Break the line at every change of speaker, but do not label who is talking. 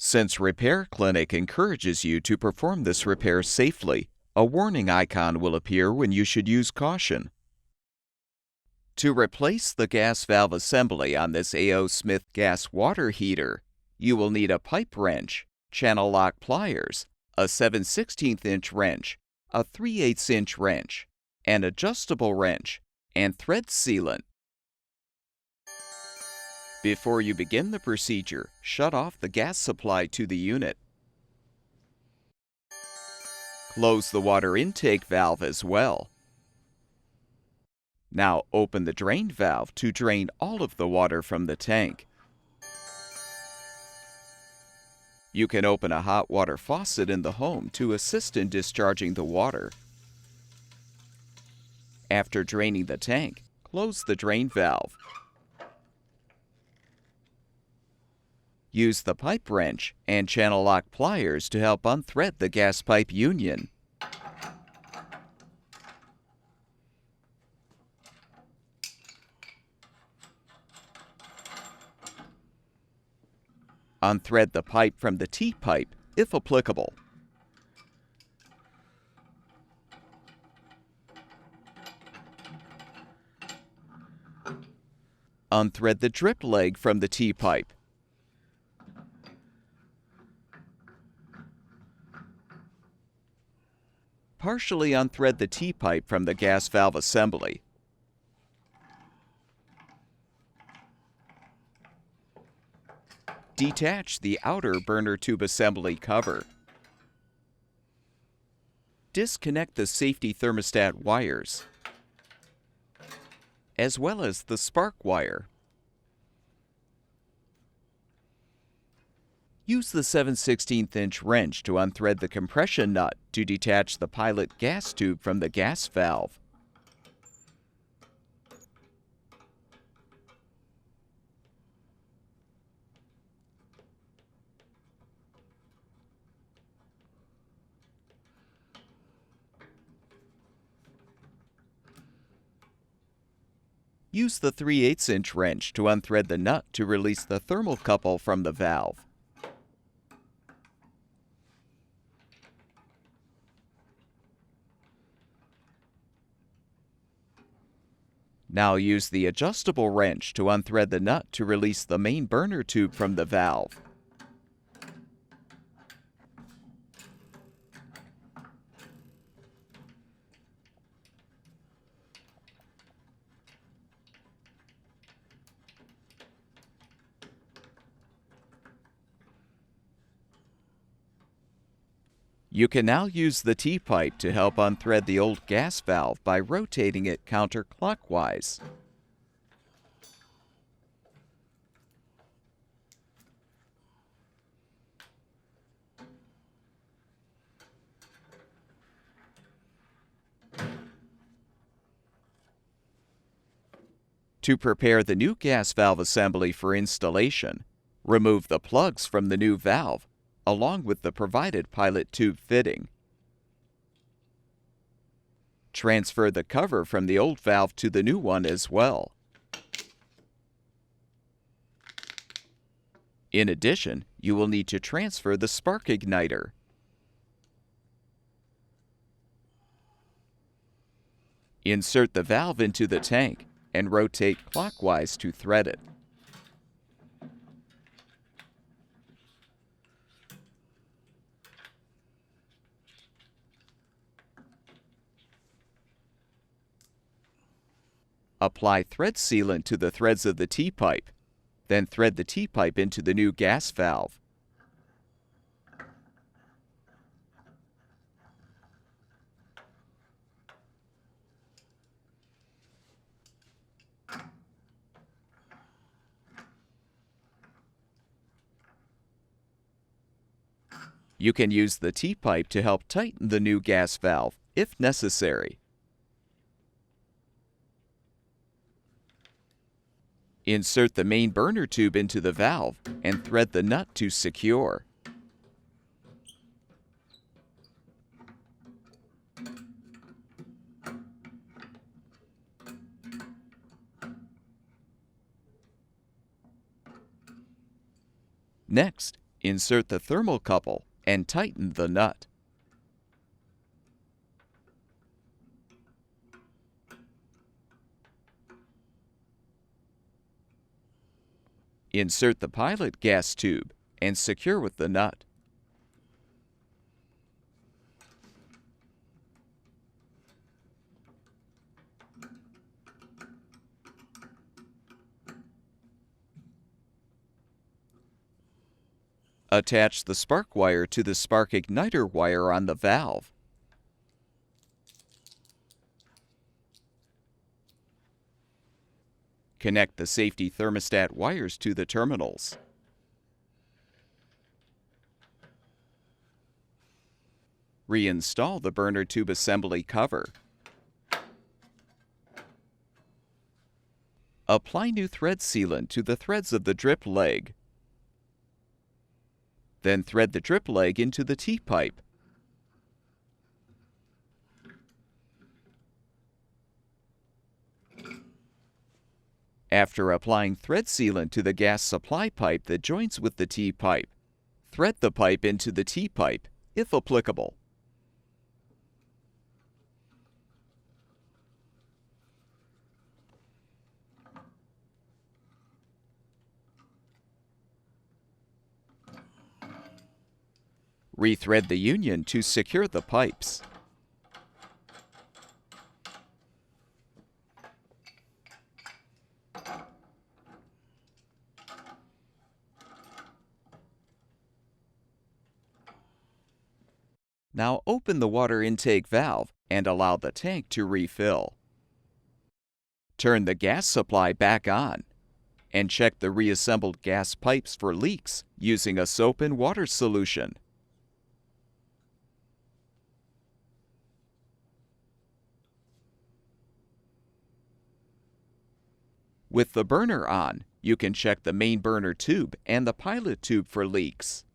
Since Repair Clinic encourages you to perform this repair safely, a warning icon will appear when you should use caution. To replace the gas valve assembly on this A.O. Smith gas water heater, you will need a pipe wrench, channel lock pliers, a 7/16" wrench, a 3/8" wrench, an adjustable wrench, and thread sealant. Before you begin the procedure, shut off the gas supply to the unit. Close the water intake valve as well. Now open the drain valve to drain all of the water from the tank. You can open a hot water faucet in the home to assist in discharging the water. After draining the tank, close the drain valve. Use the pipe wrench and channel lock pliers to help unthread the gas pipe union. Unthread the pipe from the T-pipe, if applicable. Unthread the drip leg from the T-pipe. Partially unthread the T-pipe from the gas valve assembly. Detach the outer burner tube assembly cover. Disconnect the safety thermostat wires, as well as the spark wire. Use the 7/16" wrench to unthread the compression nut to detach the pilot gas tube from the gas valve. Use the 3/8" wrench to unthread the nut to release the thermocouple from the valve. Now use the adjustable wrench to unthread the nut to release the main burner tube from the valve. You can now use the T-pipe to help unthread the old gas valve by rotating it counterclockwise. To prepare the new gas valve assembly for installation, remove the plugs from the new valve, along with the provided pilot tube fitting. Transfer the cover from the old valve to the new one as well. In addition, you will need to transfer the spark igniter. Insert the valve into the tank and rotate clockwise to thread it. Apply thread sealant to the threads of the T-pipe, then thread the T-pipe into the new gas valve. You can use the T-pipe to help tighten the new gas valve, if necessary. Insert the main burner tube into the valve and thread the nut to secure. Next, Insert the thermocouple and tighten the nut. Insert the pilot gas tube and secure with the nut. Attach the spark wire to the spark igniter wire on the valve. Connect the safety thermostat wires to the terminals. Reinstall the burner tube assembly cover. Apply new thread sealant to the threads of the drip leg. Then thread the drip leg into the T-pipe. After applying thread sealant to the gas supply pipe that joins with the T-pipe, thread the pipe into the T-pipe, if applicable. Rethread the union to secure the pipes. Now open the water intake valve and allow the tank to refill. Turn the gas supply back on and check the reassembled gas pipes for leaks using a soap and water solution. With the burner on, you can check the main burner tube and the pilot tube for leaks.